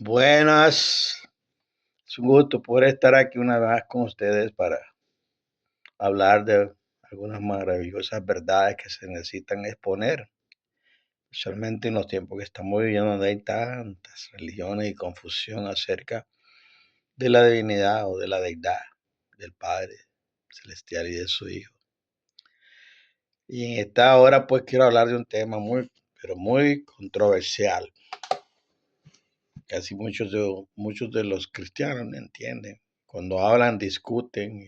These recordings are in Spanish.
Buenas, es un gusto poder estar aquí una vez con ustedes para hablar de algunas maravillosas verdades que se necesitan exponer, especialmente en los tiempos que estamos viviendo donde hay tantas religiones y confusión acerca de la divinidad o de la deidad del Padre Celestial y de su Hijo. Y en esta hora pues quiero hablar de un tema pero muy controversial. Casi muchos de los cristianos no entienden. Cuando hablan, discuten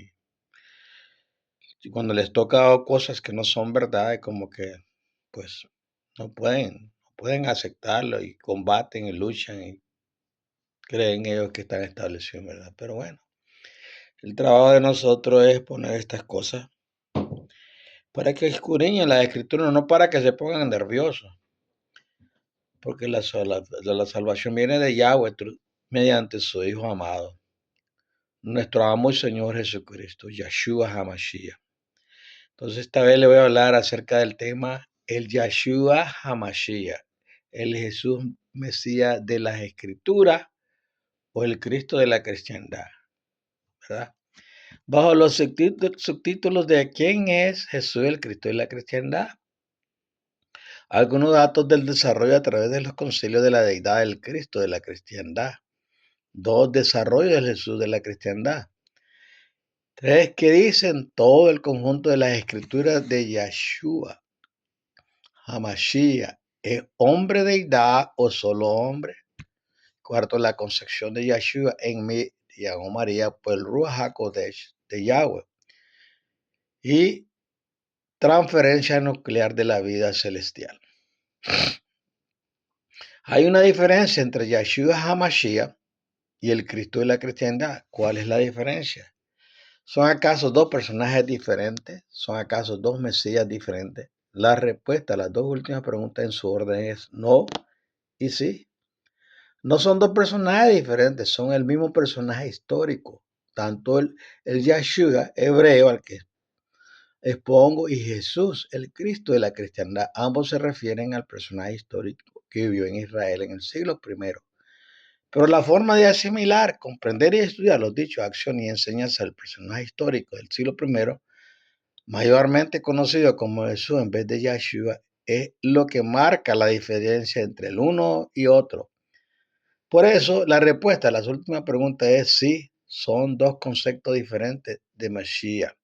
y cuando les toca cosas que no son verdad, como que pues no pueden aceptarlo y combaten y luchan y creen ellos que están establecidos en verdad. Pero bueno, el trabajo de nosotros es poner estas cosas para que escudriñen la escritura, no para que se pongan nerviosos, porque la salvación viene de Yahweh mediante su Hijo amado, nuestro amo y Señor Jesucristo, Yahshua HaMashiach. Entonces esta vez le voy a hablar acerca del tema el Yahshua HaMashiach, el Jesús Mesías de las Escrituras o el Cristo de la cristiandad, ¿verdad? Bajo los subtítulos de ¿quién es Jesús el Cristo de la cristiandad? Algunos datos del desarrollo a través de los concilios de la deidad del Cristo de la cristiandad. 2. Desarrollo del Jesús de la cristiandad. 3. ¿Qué dicen todo el conjunto de las escrituras de Yahshua HaMashiach? ¿Es hombre deidad o solo hombre? 4. La concepción de Yahshua en mí, llamó María, por el Ruach HaKodesh de Yahweh. Y transferencia nuclear de la vida celestial. Hay una diferencia entre Yahshua HaMashiach y el Cristo de la cristiandad. ¿Cuál es la diferencia? ¿Son acaso dos personajes diferentes? ¿Son acaso dos mesías diferentes? La respuesta a las dos últimas preguntas en su orden es no y sí. No son dos personajes diferentes, son el mismo personaje histórico. Tanto el Yahshua hebreo al que expongo y Jesús, el Cristo de la cristiandad, ambos se refieren al personaje histórico que vivió en Israel en el siglo I. Pero la forma de asimilar, comprender y estudiar los dichos, acción y enseñanza del personaje histórico del siglo I, mayormente conocido como Jesús en vez de Yahshua, es lo que marca la diferencia entre el uno y otro. Por eso, la respuesta a las últimas preguntas es sí, son dos conceptos diferentes de Mashiach.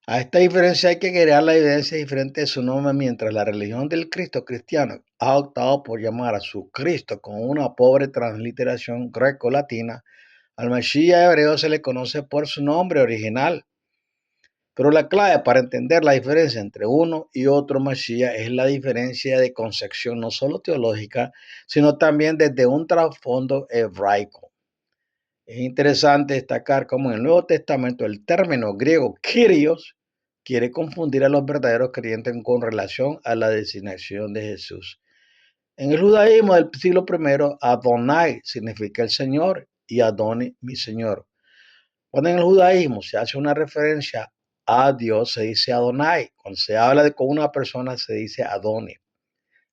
A esta diferencia hay que agregar la evidencia diferente de su nombre, mientras la religión del Cristo cristiano ha optado por llamar a su Cristo con una pobre transliteración greco-latina. Al Mashiach hebreo se le conoce por su nombre original. Pero la clave para entender la diferencia entre uno y otro Mashiach es la diferencia de concepción no solo teológica, sino también desde un trasfondo hebraico. Es interesante destacar cómo en el Nuevo Testamento el término griego Kyrios quiere confundir a los verdaderos creyentes con relación a la designación de Jesús. En el judaísmo del siglo I, Adonai significa el Señor y Adoni, mi Señor. Cuando en el judaísmo se hace una referencia a Dios, se dice Adonai. Cuando se habla con una persona, se dice Adoni.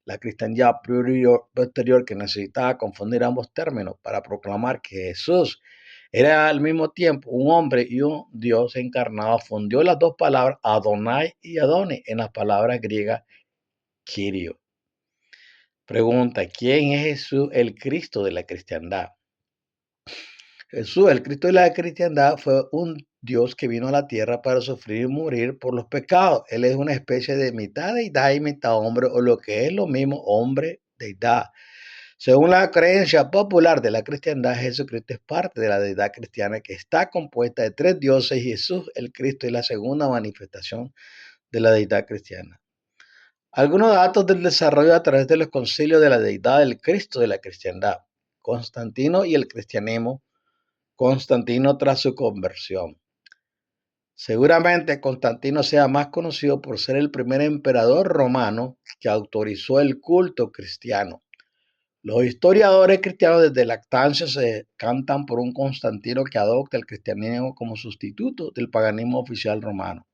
La cristiandad posterior que necesitaba confundir ambos términos para proclamar que Jesús era al mismo tiempo un hombre y un Dios encarnado, fundió las dos palabras Adonai y Adoni en las palabras griegas Kyrio. Pregunta, ¿quién es Jesús, el Cristo de la cristiandad? Jesús, el Cristo de la cristiandad, fue un Dios que vino a la tierra para sufrir y morir por los pecados. Él es una especie de mitad deidad y mitad hombre, o lo que es lo mismo, hombre, deidad. Según la creencia popular de la cristiandad, Jesucristo es parte de la deidad cristiana que está compuesta de tres dioses. Jesús, el Cristo, es la segunda manifestación de la deidad cristiana. Algunos datos del desarrollo a través de los concilios de la deidad del Cristo de la cristiandad. Constantino y el cristianismo. Constantino tras su conversión. Seguramente Constantino sea más conocido por ser el primer emperador romano que autorizó el culto cristiano. Los historiadores cristianos desde lactancia se cantan por un Constantino que adopta el cristianismo como sustituto del paganismo oficial romano.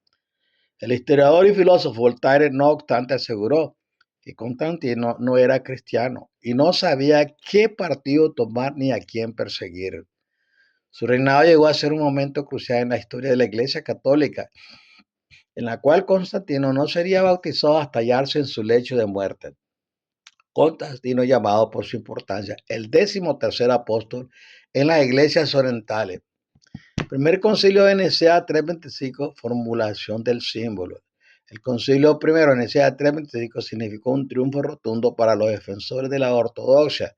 El historiador y filósofo Voltaire, no obstante, aseguró que Constantino no era cristiano y no sabía qué partido tomar ni a quién perseguir. Su reinado llegó a ser un momento crucial en la historia de la Iglesia Católica, en la cual Constantino no sería bautizado hasta hallarse en su lecho de muerte. Constantino, llamado por su importancia el 13º apóstol en las iglesias orientales. Primer concilio de Nicea 325, formulación del símbolo. El concilio primero de Nicea 325 significó un triunfo rotundo para los defensores de la ortodoxia,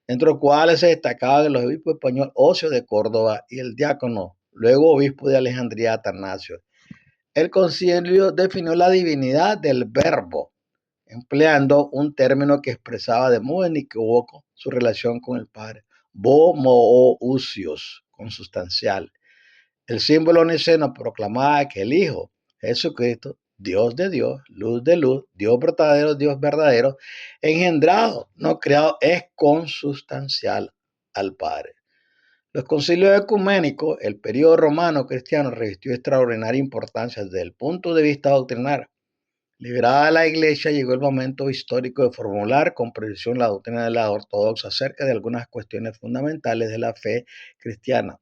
entre los cuales se destacaban el obispo español Ocio de Córdoba y el diácono, luego obispo de Alejandría, Atanasio. El concilio definió la divinidad del verbo, empleando un término que expresaba de modo inequívoco su relación con el Padre, bomoousios, consustancial. El símbolo niceno proclamaba que el Hijo, Jesucristo, Dios de Dios, luz de luz, Dios verdadero, engendrado, no creado, es consustancial al Padre. Los concilios ecuménicos, el periodo romano cristiano revistió extraordinaria importancia desde el punto de vista doctrinal. Liberada la Iglesia, llegó el momento histórico de formular con precisión la doctrina de la ortodoxa acerca de algunas cuestiones fundamentales de la fe cristiana.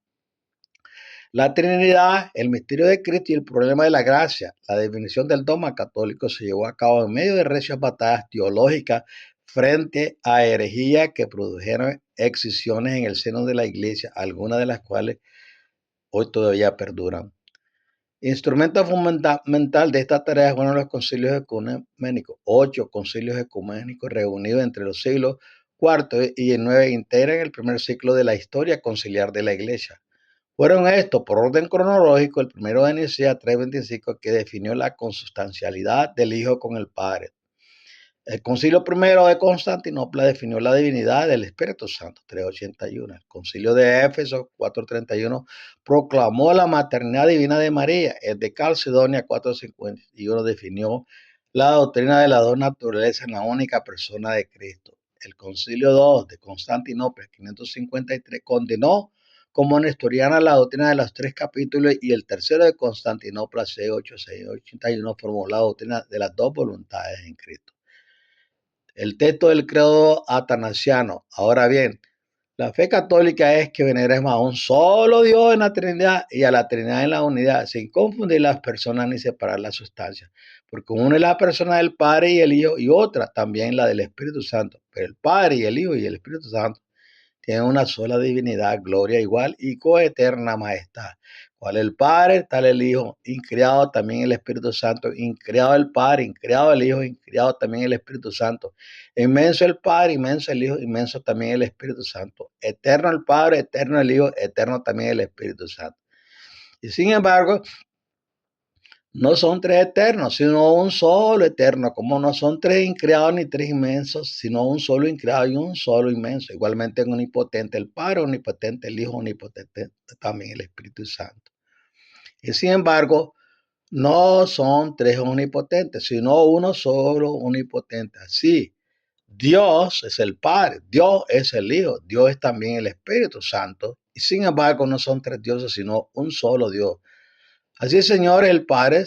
La Trinidad, el misterio de Cristo y el problema de la gracia. La definición del dogma católico se llevó a cabo en medio de recias batallas teológicas frente a herejías que produjeron excisiones en el seno de la Iglesia, algunas de las cuales hoy todavía perduran. Instrumento fundamental de esta tarea fueron los concilios ecuménicos. 8 concilios ecuménicos reunidos entre los siglos IV y IX integran el primer ciclo de la historia conciliar de la Iglesia. Fueron estos, por orden cronológico, el primero de Nicea 325, que definió la consustancialidad del Hijo con el Padre. El Concilio primero de Constantinopla definió la divinidad del Espíritu Santo, 381. El Concilio de Éfeso, 431, proclamó la maternidad divina de María. El de Calcedonia, 451, definió la doctrina de las dos naturalezas en la única persona de Cristo. El Concilio 2 de Constantinopla, 553, condenó como nestoriana la doctrina de los tres capítulos, y el tercero de Constantinopla, 681, formuló la doctrina de las dos voluntades en Cristo. El texto del credo atanasiano. Ahora bien, la fe católica es que veneremos a un solo Dios en la Trinidad y a la Trinidad en la unidad, sin confundir las personas ni separar la sustancia. Porque una es la persona del Padre y el Hijo, y otra también la del Espíritu Santo. Pero el Padre y el Hijo y el Espíritu Santo tienen una sola divinidad, gloria igual y coeterna majestad. Cual el Padre, tal el Hijo, increado también el Espíritu Santo, increado el Padre, increado el Hijo, increado también el Espíritu Santo. Inmenso el Padre, inmenso el Hijo, inmenso también el Espíritu Santo. Eterno el Padre, eterno el Hijo, eterno también el Espíritu Santo. Y sin embargo, no son tres eternos, sino un solo eterno, como no son tres increados ni tres inmensos, sino un solo increado y un solo inmenso. Igualmente en omnipotente el Padre, omnipotente el Hijo, omnipotente también el Espíritu Santo. Y sin embargo, no son tres omnipotentes, sino uno solo omnipotente. Así, Dios es el Padre, Dios es el Hijo, Dios es también el Espíritu Santo. Y sin embargo, no son tres dioses, sino un solo Dios. Así el Señor es el Padre,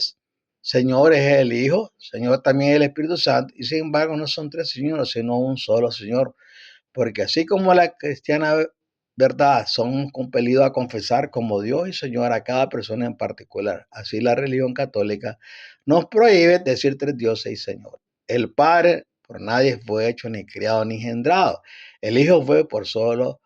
Señor es el Hijo, Señor también es el Espíritu Santo, y sin embargo no son tres señores, sino un solo Señor. Porque así como la cristiana verdad son compelidos a confesar como Dios y Señor a cada persona en particular, así la religión católica nos prohíbe decir tres dioses y Señor. El Padre por nadie fue hecho, ni criado, ni engendrado. El Hijo fue por solo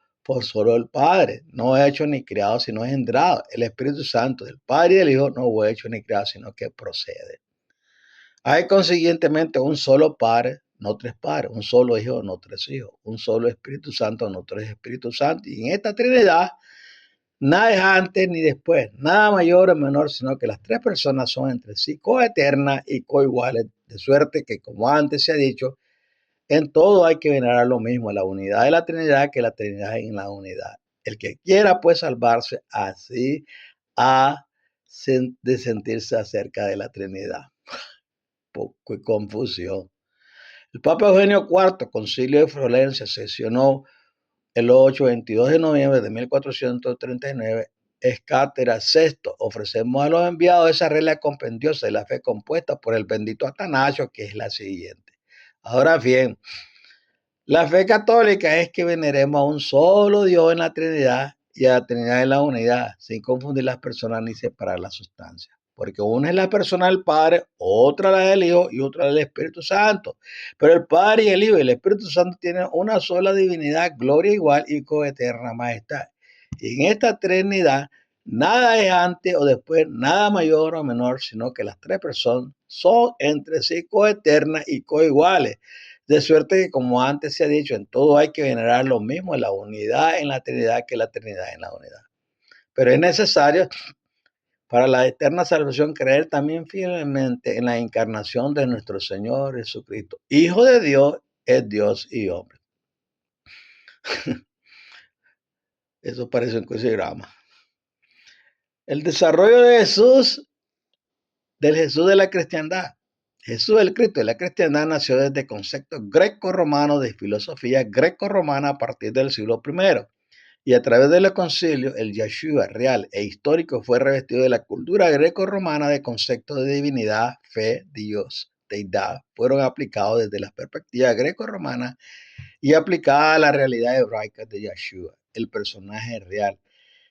el Padre, no hecho ni criado, sino engendrado. El Espíritu Santo del Padre y del Hijo no fue hecho ni criado, sino que procede. Hay consiguientemente un solo Padre, no tres padres, un solo Hijo, no tres hijos, un solo Espíritu Santo, no tres Espíritus Santos. Y en esta Trinidad, nada es antes ni después, nada mayor o menor, sino que las tres personas son entre sí coeternas y coiguales, de suerte que, como antes se ha dicho, en todo hay que venerar lo mismo, la unidad de la Trinidad, que la Trinidad en la unidad. El que quiera pues salvarse, así ha de sentirse acerca de la Trinidad. Poco confusión. El Papa Eugenio IV, Concilio de Florencia, sesionó el 8-22 de noviembre de 1439, es cátedra sexto. Ofrecemos a los enviados esa regla compendiosa de la fe compuesta por el bendito Atanasio, que es la siguiente. Ahora bien, la fe católica es que veneremos a un solo Dios en la Trinidad y a la Trinidad en la unidad, sin confundir las personas ni separar la sustancia. Porque una es la persona del Padre, otra la del Hijo y otra la del Espíritu Santo. Pero el Padre y el Hijo y el Espíritu Santo tienen una sola divinidad, gloria igual y coeterna majestad. Y en esta Trinidad nada es antes o después, nada mayor o menor, sino que las tres personas son entre sí coeternas y coiguales. De suerte que, como antes se ha dicho, en todo hay que venerar lo mismo, en la unidad en la Trinidad que la Trinidad en la unidad. Pero es necesario para la eterna salvación creer también fielmente en la encarnación de nuestro Señor Jesucristo. Hijo de Dios, es Dios y hombre. Eso parece un crucigrama. El desarrollo de Jesús, del Jesús de la cristiandad. Jesús el Cristo de la cristiandad nació desde conceptos greco-romanos de filosofía greco-romana a partir del siglo I. Y a través de los concilios, el Yeshua real e histórico fue revestido de la cultura greco-romana de conceptos de divinidad, fe, Dios, deidad, fueron aplicados desde la perspectiva greco-romana y aplicadas a la realidad hebraica de Yeshua, el personaje real.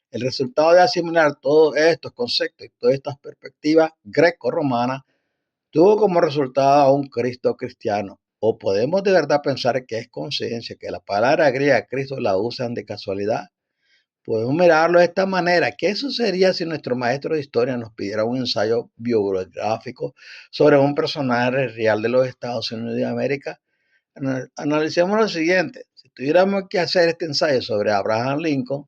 El resultado de asimilar todos estos conceptos y todas estas perspectivas greco-romanas tuvo como resultado a un Cristo cristiano. ¿O podemos de verdad pensar que es conciencia que la palabra griega Cristo la usan de casualidad? Podemos mirarlo de esta manera. ¿Qué sucedería si nuestro maestro de historia nos pidiera un ensayo biográfico sobre un personaje real de los Estados Unidos de América? Analicemos lo siguiente. Si tuviéramos que hacer este ensayo sobre Abraham Lincoln,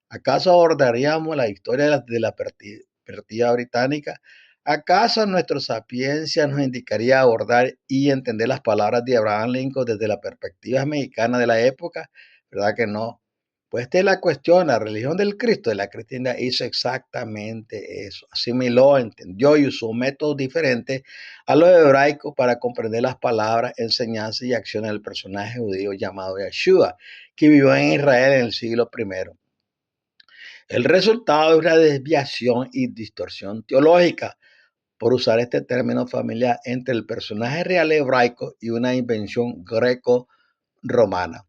¿acaso abordaríamos la historia de la partida británica? ¿Acaso nuestra sapiencia nos indicaría abordar y entender las palabras de Abraham Lincoln desde la perspectiva mexicana de la época? ¿Verdad que no? Pues esta es la cuestión. La religión del Cristo, de la cristiandad, hizo exactamente eso. Asimiló, entendió y usó métodos diferentes a los hebraicos para comprender las palabras, enseñanzas y acciones del personaje judío llamado Yeshua, que vivió en Israel en el siglo I. El resultado es una desviación y distorsión teológica, por usar este término familiar, entre el personaje real hebraico y una invención greco-romana.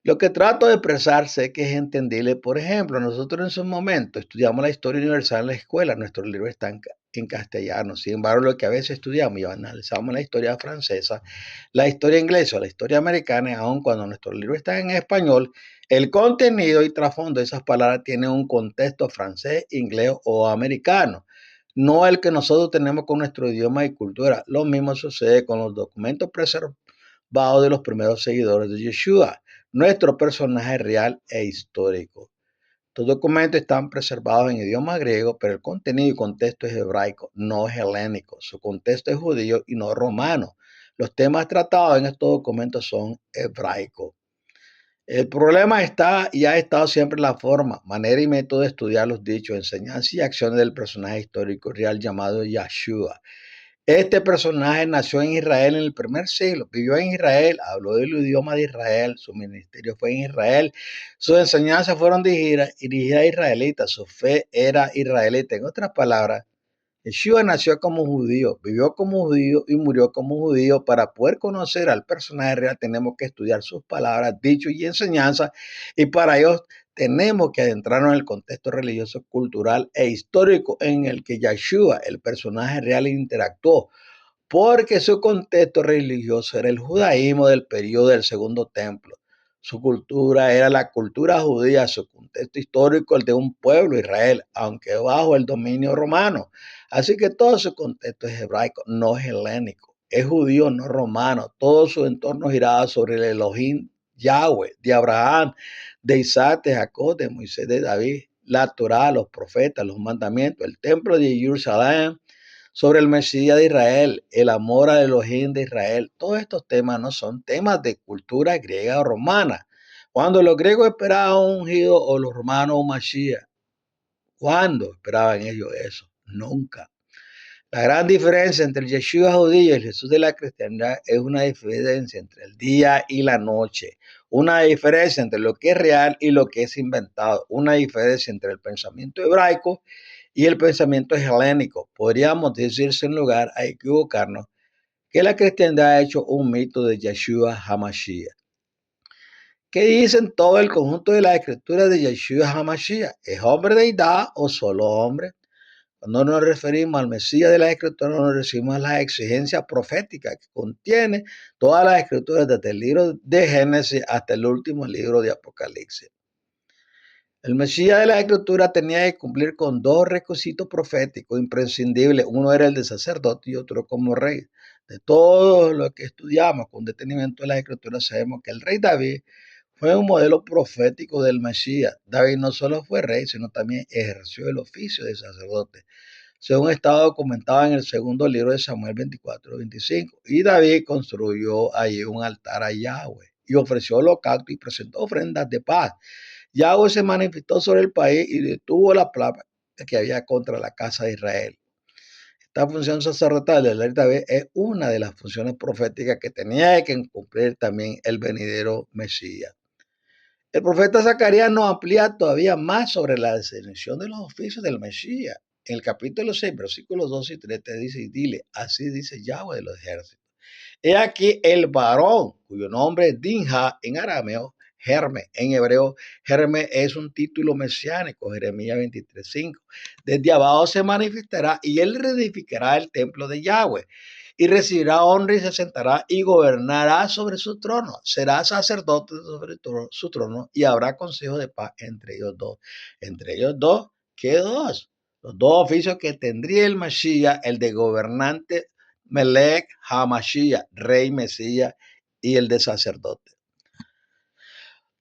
Lo que trato de expresar sé que es entendible. Por ejemplo, nosotros en su momento estudiamos la historia universal en la escuela, nuestros libros están en castellano. Sin embargo, lo que a veces estudiamos y analizamos la historia francesa, la historia inglesa o la historia americana, aun cuando nuestros libros están en español, el contenido y trasfondo de esas palabras tiene un contexto francés, inglés o americano, no el que nosotros tenemos con nuestro idioma y cultura. Lo mismo sucede con los documentos preservados de los primeros seguidores de Yeshua, nuestro personaje real e histórico. Estos documentos están preservados en idioma griego, pero el contenido y contexto es hebraico, no helénico. Su contexto es judío y no romano. Los temas tratados en estos documentos son hebraicos. El problema está y ha estado siempre en la forma, manera y método de estudiar los dichos, enseñanzas y acciones del personaje histórico real llamado Yeshua. Este personaje nació en Israel en el primer siglo, vivió en Israel, habló el idioma de Israel, su ministerio fue en Israel, sus enseñanzas fueron dirigidas a israelitas, su fe era israelita. En otras palabras, Yeshua nació como judío, vivió como judío y murió como judío. Para poder conocer al personaje real tenemos que estudiar sus palabras, dichos y enseñanzas, y para ello tenemos que adentrarnos en el contexto religioso, cultural e histórico en el que Yeshua, el personaje real, interactuó, porque su contexto religioso era el judaísmo del periodo del Segundo Templo. Su cultura era la cultura judía, su contexto histórico el de un pueblo, Israel, aunque bajo el dominio romano. Así que todo su contexto es hebraico, no helénico. Es judío, no romano. Todo su entorno giraba sobre el Elohim Yahweh, de Abraham, de Isaac, de Jacob, de Moisés, de David, la Torá, los profetas, los mandamientos, el templo de Jerusalén, sobre el Mesías de Israel, el amor al Elohim de Israel. Todos estos temas no son temas de cultura griega o romana. Cuando los griegos esperaban un ungido o los romanos un Mashiach, ¿cuándo esperaban ellos eso? Nunca. La gran diferencia entre el Yeshua judío y el Jesús de la cristiandad es una diferencia entre el día y la noche, una diferencia entre lo que es real y lo que es inventado, una diferencia entre el pensamiento hebraico y el pensamiento helénico. Podríamos decir sin lugar a equivocarnos que la cristiandad ha hecho un mito de Yeshua HaMashiach. ¿Qué dicen todo el conjunto de las escrituras de Yeshua HaMashiach? ¿Es hombre de deidad o solo hombre? Cuando nos referimos al Mesías de la Escritura, nos referimos a la exigencia profética que contiene todas las escrituras desde el libro de Génesis hasta el último libro de Apocalipsis. El Mesías de la Escritura tenía que cumplir con dos requisitos proféticos imprescindibles. Uno era el de sacerdote y otro como rey. De todo lo que estudiamos con detenimiento de la Escritura, sabemos que el rey David fue un modelo profético del Mesías. David no solo fue rey, sino también ejerció el oficio de sacerdote, según está documentado en el segundo libro de Samuel 24-25. Y David construyó allí un altar a Yahweh y ofreció holocausto y presentó ofrendas de paz. Yahweh se manifestó sobre el país y detuvo la plaga que había contra la casa de Israel. Esta función sacerdotal del rey David es una de las funciones proféticas que tenía que cumplir también el venidero Mesías. El profeta Zacarías nos amplía todavía más sobre la designación de los oficios del Mesías. En el capítulo 6, versículos 2 y 3 te dice, y dile, así dice Yahweh de los ejércitos. He aquí el varón, cuyo nombre es Dinja en arameo, Herme en hebreo. Herme es un título mesiánico, Jeremías 23:5. Desde abajo se manifestará y él reedificará el templo de Yahweh y recibirá honra y se sentará y gobernará sobre su trono. Será sacerdote sobre su trono y habrá consejo de paz entre ellos dos. Entre ellos dos, ¿qué dos? Los dos oficios que tendría el Mashiach, el de gobernante Melech HaMashiach, rey Mesías, y el de sacerdote.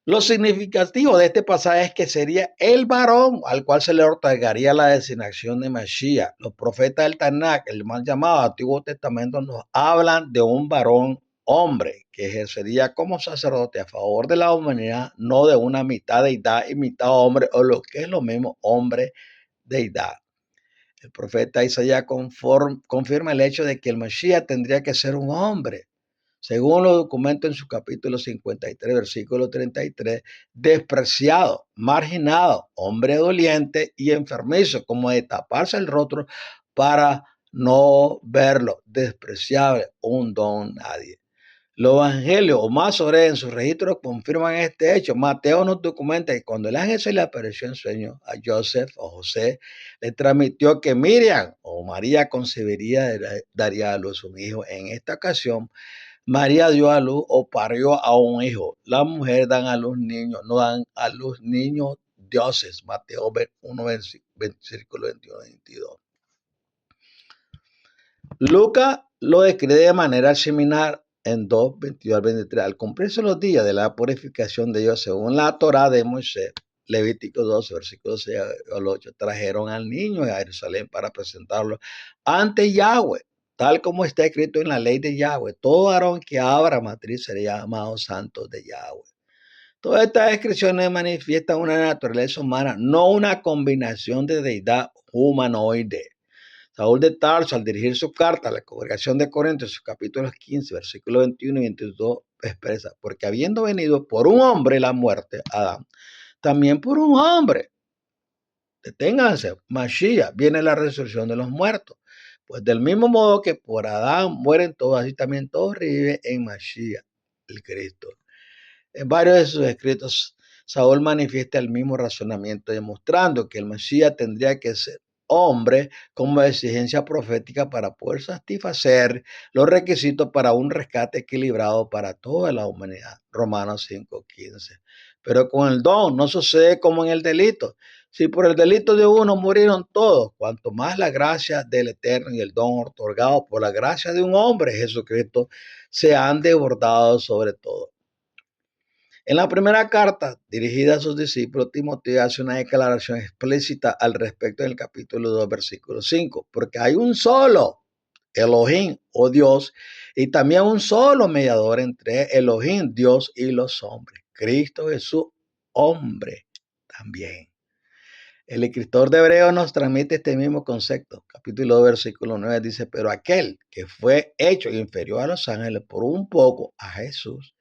Lo significativo de este pasaje es que sería el varón al cual se le otorgaría la designación de Mashiach. Los profetas del Tanakh, el mal llamado Antiguo Testamento, nos hablan de un varón hombre que ejercería como sacerdote a favor de la humanidad, no de una mitad deidad y mitad hombre, o lo que es lo mismo, hombre deidad. El profeta Isaías confirma el hecho de que el Mashiach tendría que ser un hombre. Según los documentos en su capítulo 53, versículo 33, despreciado, marginado, hombre doliente y enfermizo, como de taparse el rostro para no verlo, despreciable, un don nadie. Los evangelios o más sobre en sus registros confirman este hecho. Mateo nos documenta que cuando el ángel se le apareció en sueño a Joseph o José, le transmitió que Miriam o María concebiría, daría a luz un hijo. En esta ocasión, María dio a luz o parió a un hijo. Las mujeres dan a luz niños, no dan a luz niños dioses. Mateo 1, versículo 21-22. Lucas lo describe de manera similar en 2, 22 al 23. Al cumplirse los días de la purificación de ellos según la Torá de Moisés, Levítico 12, versículos 6 al 8, trajeron al niño a Jerusalén para presentarlo ante Yahweh, tal como está escrito en la ley de Yahweh. Todo varón que abra matriz sería llamado santo de Yahweh. Todas estas descripciones manifiestan una naturaleza humana, no una combinación de deidad humanoide. Saúl de Tarso, al dirigir su carta a la congregación de Corinto, en sus capítulos 15, versículos 21 y 22, expresa, porque habiendo venido por un hombre la muerte, Adán, también por un hombre, deténganse, Mashiach, viene la resurrección de los muertos. Pues del mismo modo que por Adán mueren todos, así también todos reviven en Mashiach, el Cristo. En varios de sus escritos, Saúl manifiesta el mismo razonamiento, demostrando que el Mesías tendría que ser hombre como exigencia profética para poder satisfacer los requisitos para un rescate equilibrado para toda la humanidad. Romanos 5:15. Pero con el don no sucede como en el delito. Si por el delito de uno murieron todos, cuanto más la gracia del Eterno y el don otorgado por la gracia de un hombre, Jesucristo, se han desbordado sobre todo. En la primera carta dirigida a sus discípulos, Timoteo hace una declaración explícita al respecto en el capítulo 2, versículo 5, porque hay un solo Elohim o Dios y también un solo mediador entre Elohim, Dios y los hombres, Cristo Jesús, hombre también. El escritor de Hebreos nos transmite este mismo concepto. Capítulo 2, versículo 9 dice, pero aquel que fue hecho inferior a los ángeles por un poco, a Jesús,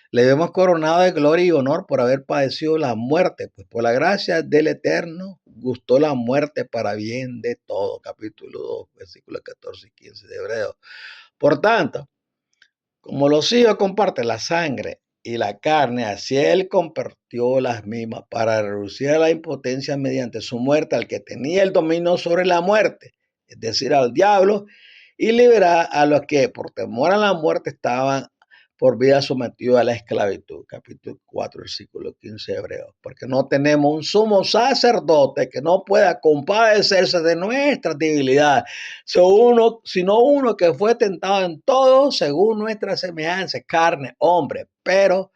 le vemos coronado de gloria y honor por haber padecido la muerte, pues por la gracia del Eterno gustó la muerte para bien de todo. Capítulo 2, versículos 14 y 15 de Hebreos. Por tanto, como los hijos comparten la sangre y la carne, así él compartió las mismas para reducir a la impotencia mediante su muerte al que tenía el dominio sobre la muerte, es decir, al diablo, y liberar a los que por temor a la muerte estaban por vida sometidos a la esclavitud. Capítulo 4, versículo 15 de Hebreos. Porque no tenemos un sumo sacerdote que no pueda compadecerse de nuestras debilidades, sino uno que fue tentado en todo según nuestra semejanza, carne, hombre, pero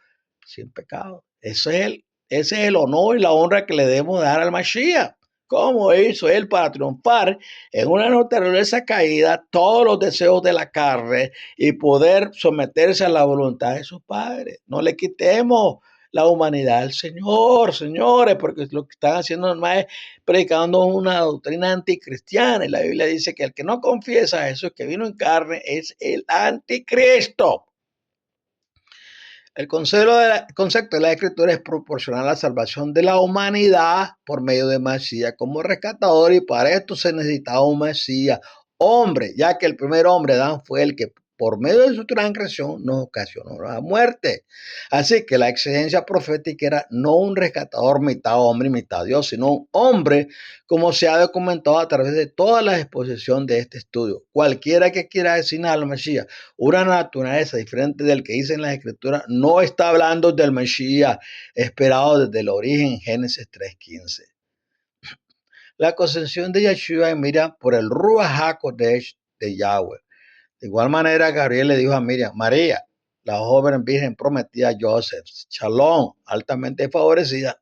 sin pecado. Ese es el honor y la honra que le debemos dar al Mashiach. ¿Cómo hizo él para triunfar en una naturaleza caída todos los deseos de la carne y poder someterse a la voluntad de su Padre? No le quitemos la humanidad al Señor, señores, porque lo que están haciendo nomás es predicando una doctrina anticristiana. Y la Biblia dice que el que no confiesa a Jesús que vino en carne es el anticristo. El concepto de la Escritura es proporcionar la salvación de la humanidad por medio de Mesías como rescatador, y para esto se necesitaba un Mesías hombre, ya que el primer hombre, Adán, fue el que por medio de su transgresión nos ocasionó la muerte. Así que la exigencia profética era no un rescatador mitad hombre y mitad Dios, sino un hombre, como se ha documentado a través de toda la exposición de este estudio. Cualquiera que quiera designar al Mesías una naturaleza diferente del que dice en las Escrituras no está hablando del Mesías esperado desde el origen en Génesis 3:15. La concepción de Yeshua en Miriam por el Ruach HaKodesh de Yahweh. De igual manera, Gabriel le dijo a Miriam: María, la joven virgen prometida a Joseph, Shalom, altamente favorecida,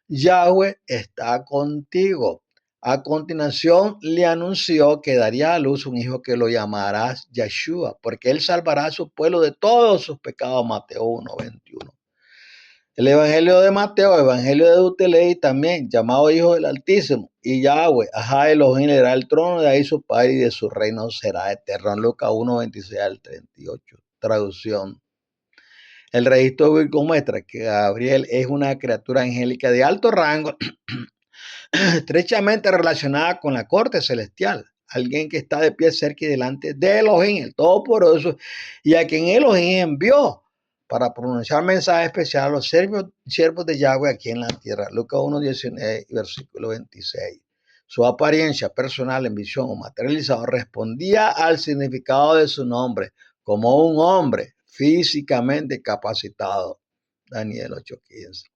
Yahweh está contigo. A continuación le anunció que daría a luz un hijo que lo llamarás Yeshua, porque él salvará a su pueblo de todos sus pecados. Mateo 1:21. El Evangelio de Mateo, Evangelio de Deutelei, también llamado Hijo del Altísimo, y Yahweh, Ajá Elohim, le dará el trono de ahí su padre, y de su reino será eterno. Lucas 1:26 al 38. Traducción. El registro bíblico muestra que Gabriel es una criatura angélica de alto rango, estrechamente relacionada con la corte celestial, alguien que está de pie cerca y delante de Elohim, el Todopoderoso, y a quien Elohim envió para pronunciar mensajes especiales a los siervos de Yahweh aquí en la tierra. Lucas 1:19, versículo 26. Su apariencia personal en visión o materializado respondía al significado de su nombre como un hombre físicamente capacitado. Daniel 8:15.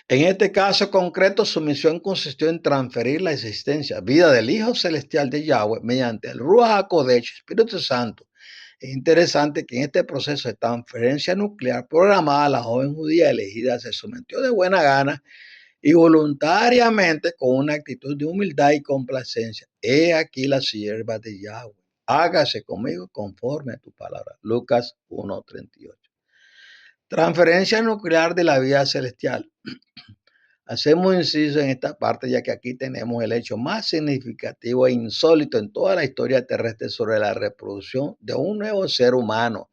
En este caso concreto, su misión consistió en transferir la existencia, vida del Hijo Celestial de Yahweh mediante el Ruach HaKodesh, Espíritu Santo. Es interesante que en este proceso de transferencia nuclear programada, la joven judía elegida se sometió de buena gana y voluntariamente con una actitud de humildad y complacencia. He aquí la sierva de Yahweh. Hágase conmigo conforme a tu palabra. Lucas 1:38. Transferencia nuclear de la vida celestial. Hacemos inciso en esta parte, ya que aquí tenemos el hecho más significativo e insólito en toda la historia terrestre sobre la reproducción de un nuevo ser humano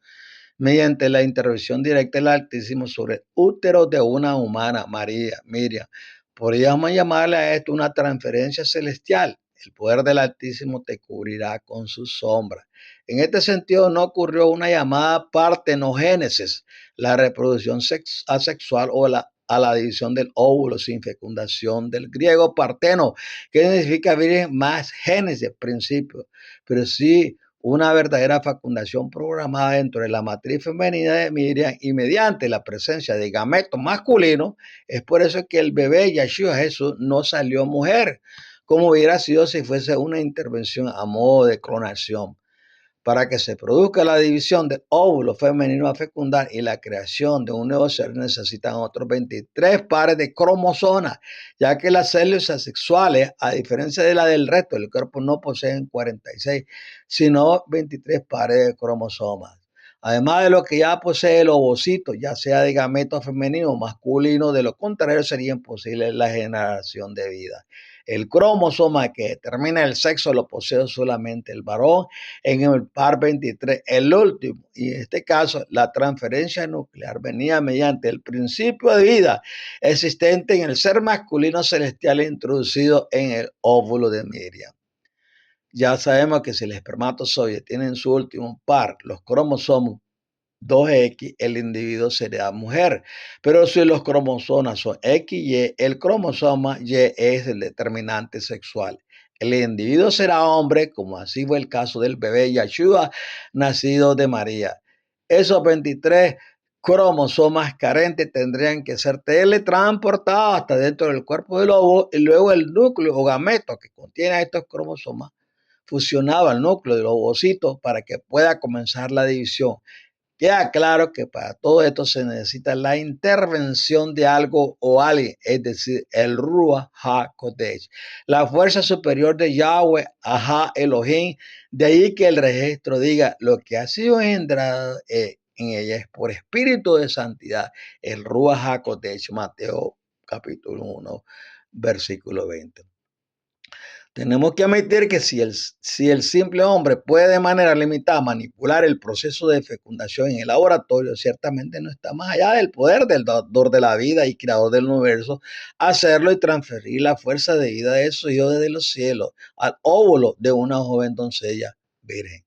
mediante la intervención directa del Altísimo sobre el útero de una humana, María, Miriam. Podríamos llamarle a esto una transferencia celestial. El poder del Altísimo te cubrirá con su sombra. En este sentido, no ocurrió una llamada partenogénesis, la reproducción asexual o a la división del óvulo sin fecundación, del griego parteno, que significa virgen más génesis, principio, pero sí una verdadera fecundación programada dentro de la matriz femenina de Miriam y mediante la presencia de gametos masculinos. Es por eso que el bebé Yeshua Jesús no salió mujer, como hubiera sido si fuese una intervención a modo de clonación. Para que se produzca la división del óvulo femenino a fecundar y la creación de un nuevo ser, necesitan otros 23 pares de cromosomas, ya que las células sexuales, a diferencia de la del resto del cuerpo, no poseen 46, sino 23 pares de cromosomas. Además de lo que ya posee el ovocito, ya sea de gameto femenino o masculino, de lo contrario sería imposible la generación de vida. El cromosoma que determina el sexo lo posee solamente el varón en el par 23, el último, y en este caso la transferencia nuclear venía mediante el principio de vida existente en el ser masculino celestial introducido en el óvulo de Miriam. Ya sabemos que si el espermatozoide tiene en su último par los cromosomas 2X, el individuo será mujer. Pero si los cromosomas son XY, el cromosoma Y es el determinante sexual. El individuo será hombre, como así fue el caso del bebé Yeshua, nacido de María. Esos 23 cromosomas carentes tendrían que ser teletransportados hasta dentro del cuerpo del óvulo y luego el núcleo o gameto que contiene estos cromosomas fusionado al núcleo del ovocito para que pueda comenzar la división. Queda claro que para todo esto se necesita la intervención de algo o alguien, es decir, el Ruach HaKodesh, la fuerza superior de Yahweh, Ajá Elohim. De ahí que el registro diga lo que ha sido engendrado en ella es por espíritu de santidad, el Ruach HaKodesh, Mateo capítulo 1, versículo 20. Tenemos que admitir que si el simple hombre puede de manera limitada manipular el proceso de fecundación en el laboratorio, ciertamente no está más allá del poder del dador de la vida y creador del universo hacerlo y transferir la fuerza de vida de su hijo desde los cielos al óvulo de una joven doncella virgen.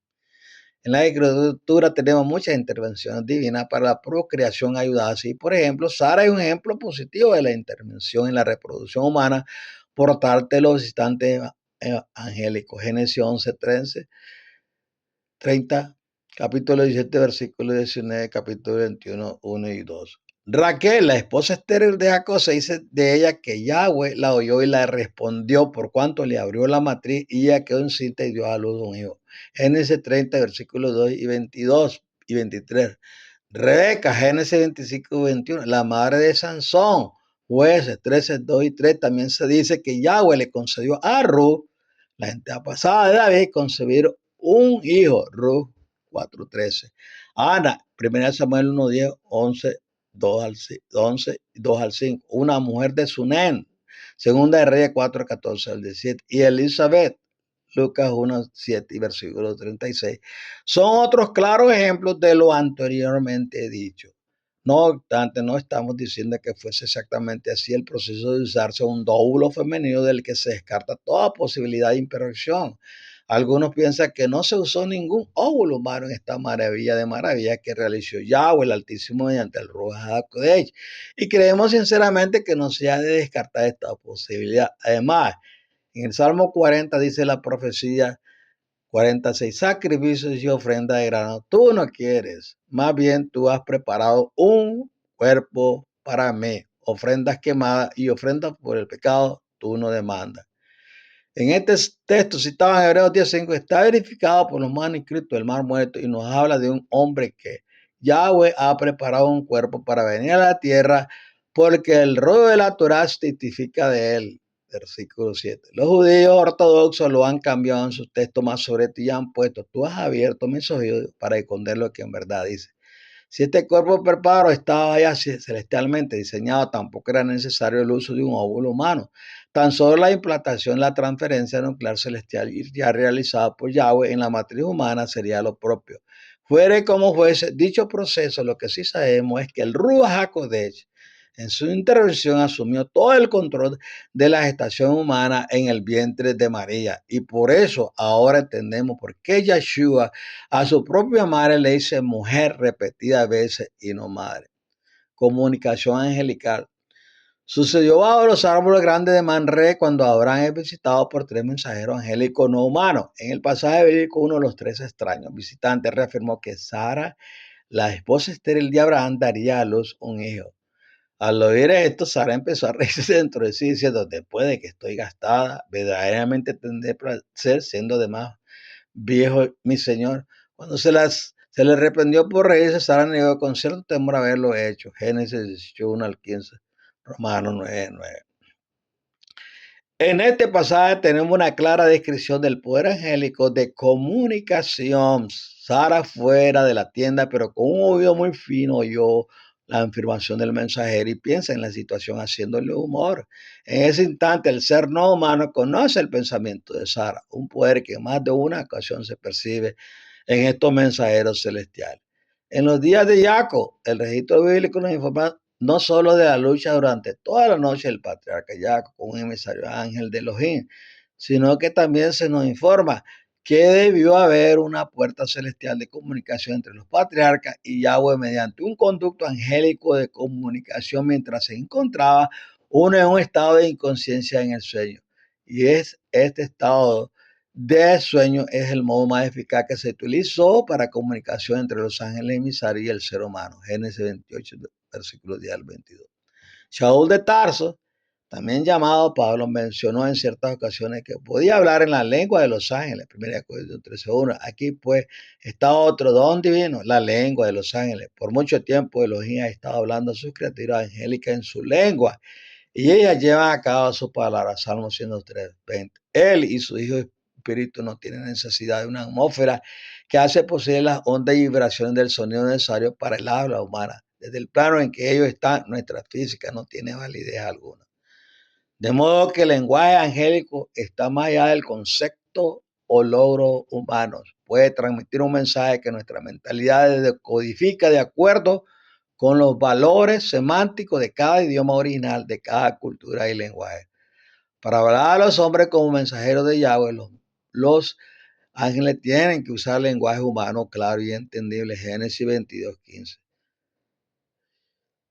En la escritura tenemos muchas intervenciones divinas para la procreación ayudada. Así, por ejemplo, Sara es un ejemplo positivo de la intervención en la reproducción humana por parte de los visitantes angélicos. Génesis 11, 30, capítulo 17, versículo 19, capítulo 21, 1 y 2. Raquel, la esposa estéril de Jacob, se dice de ella que Yahweh la oyó y la respondió por cuanto le abrió la matriz y ella quedó encinta y dio a luz un hijo. Génesis 30, versículos 2 y 22 y 23. Rebeca, Génesis 25 y 21, la madre de Sansón, Jueces 13, 2 y 3, también se dice que Yahweh le concedió a Ruth, la antepasada de David, concebir un hijo, Ruth 4:13. Ana, 1 Samuel 1:10, 11, 2 al 5, una mujer de Sunén, segunda de Reyes 4:14 al 17, y Elizabeth, Lucas 1:7 y versículo 36. Son otros claros ejemplos de lo anteriormente dicho. No obstante, no estamos diciendo que fuese exactamente así el proceso de usarse un óvulo femenino del que se descarta toda posibilidad de imperfección. Algunos piensan que no se usó ningún óvulo humano en esta maravilla de maravillas que realizó Yahweh el Altísimo mediante el Ruach HaKodesh. Y creemos sinceramente que no se ha de descartar esta posibilidad. Además, en el Salmo 40 dice la profecía 46, sacrificios y ofrenda de grano. Tú no quieres, más bien tú has preparado un cuerpo para mí. Ofrendas quemadas y ofrendas por el pecado, tú no demandas. En este texto citado en Hebreos 10:5 está verificado por los manuscritos del Mar Muerto y nos habla de un hombre que Yahweh ha preparado un cuerpo para venir a la tierra porque el rollo de la Torah testifica de él. Versículo 7. Los judíos ortodoxos lo han cambiado en sus textos más sobre ti y han puesto, tú has abierto mis oídos para esconder lo que en verdad dice. Si este cuerpo preparado estaba ya celestialmente diseñado, tampoco era necesario el uso de un óvulo humano. Tan solo la implantación, la transferencia nuclear celestial ya realizada por Yahweh en la matriz humana sería lo propio. Fuere como fuese dicho proceso, lo que sí sabemos es que el Ruach HaKodesh en su intervención asumió todo el control de la gestación humana en el vientre de María. Y por eso ahora entendemos por qué Yeshua a su propia madre le dice mujer repetidas veces y no madre. Comunicación angelical. Sucedió bajo los árboles grandes de Manré cuando Abraham es visitado por 3 mensajeros angélicos no humanos. En el pasaje bíblico, uno de los 3 extraños visitantes reafirmó que Sara, la esposa estéril de Abraham, daría a luz un hijo. Al oír esto, Sara empezó a reírse dentro de sí, diciendo, después de que estoy gastada, verdaderamente tendré placer siendo de más viejo mi señor. Cuando se le reprendió por reírse, Sara negó con cierto temor haberlo hecho. Génesis 18, 1 al 15, Romanos 9:9. En este pasaje tenemos una clara descripción del poder angélico de comunicación. Sara fuera de la tienda, pero con un oído muy fino oyó la afirmación del mensajero y piensa en la situación haciéndole humor. En ese instante, el ser no humano conoce el pensamiento de Sara, un poder que en más de una ocasión se percibe en estos mensajeros celestiales. En los días de Jacob, el registro bíblico nos informa no solo de la lucha durante toda la noche del patriarca Jacob con un emisario ángel de Elohim, sino que también se nos informa que debió haber una puerta celestial de comunicación entre los patriarcas y Yahweh mediante un conducto angélico de comunicación mientras se encontraba uno en un estado de inconsciencia en el sueño. Y es este estado de sueño es el modo más eficaz que se utilizó para comunicación entre los ángeles emisarios y el ser humano. Génesis 28, versículos 10 al 22. Shaul de Tarso, también llamado Pablo, mencionó en ciertas ocasiones que podía hablar en la lengua de los ángeles. 1 Corintios 13:1. Aquí pues está otro don divino, la lengua de los ángeles. Por mucho tiempo Elohim ha estado hablando a sus criaturas angélicas en su lengua y ellas llevan a cabo su palabra. Salmo 103:20. Él y su Hijo Espíritu no tienen necesidad de una atmósfera que hace posible las ondas y vibraciones del sonido necesario para el habla humana. Desde el plano en que ellos están, nuestra física no tiene validez alguna. De modo que el lenguaje angélico está más allá del concepto o logros humanos. Puede transmitir un mensaje que nuestra mentalidad decodifica de acuerdo con los valores semánticos de cada idioma original, de cada cultura y lenguaje. Para hablar a los hombres como mensajeros de Yahweh, los ángeles tienen que usar lenguaje humano claro y entendible. Génesis 22:15.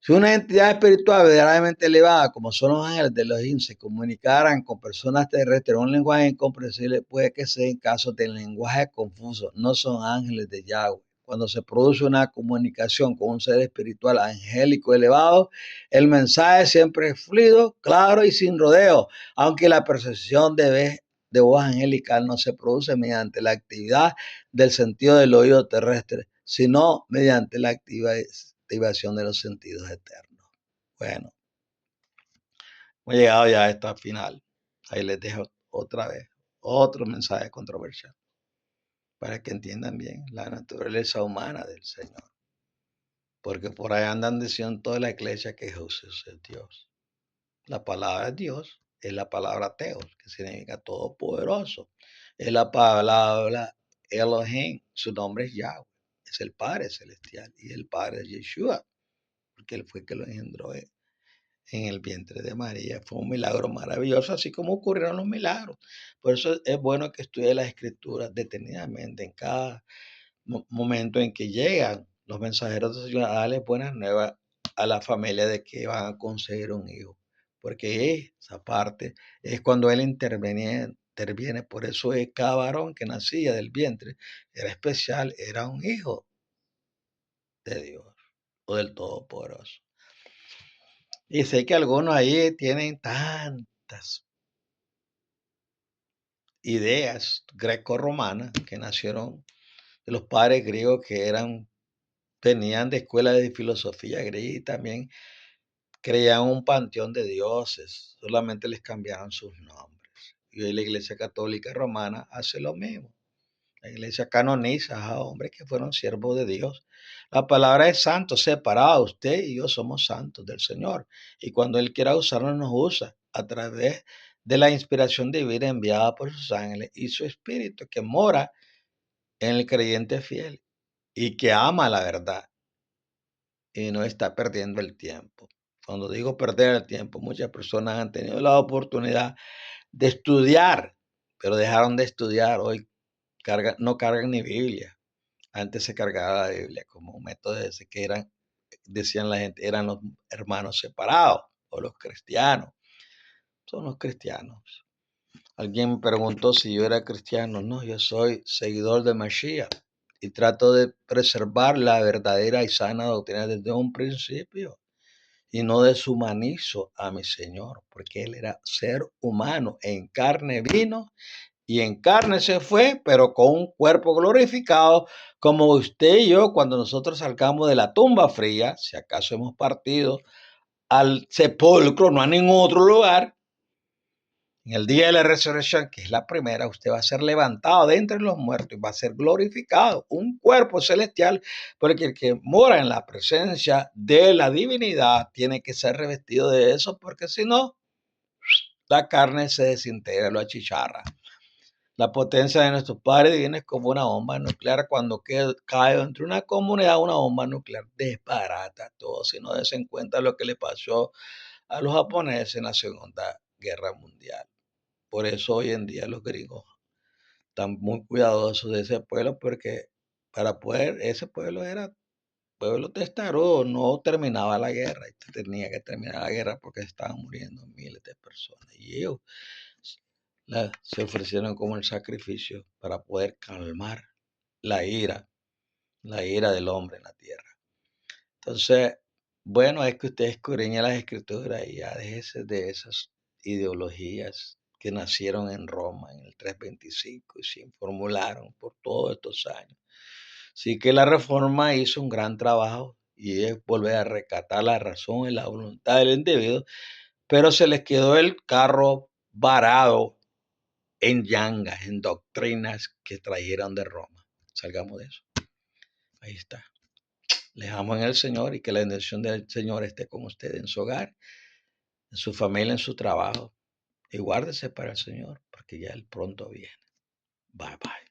Si una entidad espiritual verdaderamente elevada, como son los ángeles de Elohim, se comunicaran con personas terrestres en un lenguaje incomprensible, puede que sea en casos de lenguaje confuso. No son ángeles de Yahweh. Cuando se produce una comunicación con un ser espiritual angélico elevado, el mensaje siempre es fluido, claro y sin rodeo, aunque la percepción de voz angelical no se produce mediante la actividad del sentido del oído terrestre, sino mediante la activación de los sentidos eternos. Bueno, hemos llegado ya a esta final. Ahí les dejo otra vez otro mensaje controversial para que entiendan bien la naturaleza humana del Señor. Porque por ahí andan diciendo toda la iglesia que Jesús es Dios. La palabra Dios es la palabra Teos, que significa todopoderoso. Es la palabra Elohim, su nombre es Yahweh, es el Padre celestial y el Padre de Yeshua, porque él fue el que lo engendró en el vientre de María. Fue un milagro maravilloso, así como ocurrieron los milagros. Por eso es bueno que estudie las escrituras detenidamente en cada momento en que llegan los mensajeros de Señor a darles buenas nuevas a la familia de que van a conseguir un hijo. Porque esa parte es cuando Él interviene. Por eso es cada varón que nacía del vientre era especial, era un hijo de Dios o del Todopoderoso. Y sé que algunos ahí tienen tantas ideas greco-romanas que nacieron de los padres griegos que venían de escuelas de filosofía griega y también creían un panteón de dioses, solamente les cambiaron sus nombres. Y hoy la Iglesia Católica Romana hace lo mismo. La Iglesia canoniza a hombres que fueron siervos de Dios. La palabra es santo, separado. Usted y yo somos santos del Señor. Y cuando Él quiera usarnos, nos usa a través de la inspiración divina enviada por sus ángeles y su espíritu que mora en el creyente fiel y que ama la verdad y no está perdiendo el tiempo. Cuando digo perder el tiempo, muchas personas han tenido la oportunidad de estudiar, pero dejaron de estudiar. Hoy no cargan ni Biblia. Antes se cargaba la Biblia como un método ese que decían la gente, eran los hermanos separados o los cristianos. Son los cristianos. Alguien me preguntó si yo era cristiano. No, yo soy seguidor de Mashiach y trato de preservar la verdadera y sana doctrina desde un principio y no deshumanizo a mi Señor, porque Él era ser humano, en carne vino y en carne se fue, pero con un cuerpo glorificado, como usted y yo cuando nosotros salgamos de la tumba fría, si acaso hemos partido al sepulcro, no a ningún otro lugar. En el día de la resurrección, que es la primera, usted va a ser levantado de entre los muertos y va a ser glorificado, un cuerpo celestial, porque el que mora en la presencia de la divinidad tiene que ser revestido de eso, porque si no, la carne se desintegra, lo achicharra. La potencia de nuestros padres viene como una bomba nuclear. Cuando cae entre una comunidad una bomba nuclear, desbarata todo, si no den cuenta lo que le pasó a los japoneses en la Segunda Guerra Mundial. Por eso hoy en día los gringos están muy cuidadosos de ese pueblo porque para poder, ese pueblo era pueblo testarudo, no terminaba la guerra, y tenía que terminar la guerra porque estaban muriendo miles de personas. Y ellos se ofrecieron como el sacrificio para poder calmar la la ira del hombre en la tierra. Entonces, bueno, es que usted escudriña las escrituras y ya déjese de esas ideologías que nacieron en Roma en el 325 y se formularon por todos estos años. Sí que la reforma hizo un gran trabajo y es volver a rescatar la razón y la voluntad del individuo, pero se les quedó el carro varado en yangas, en doctrinas que trajeron de Roma. Salgamos de eso. Ahí está. Les amo en el Señor y que la bendición del Señor esté con usted en su hogar, en su familia, en su trabajo. Y guárdese para el Señor, porque ya Él pronto viene. Bye bye.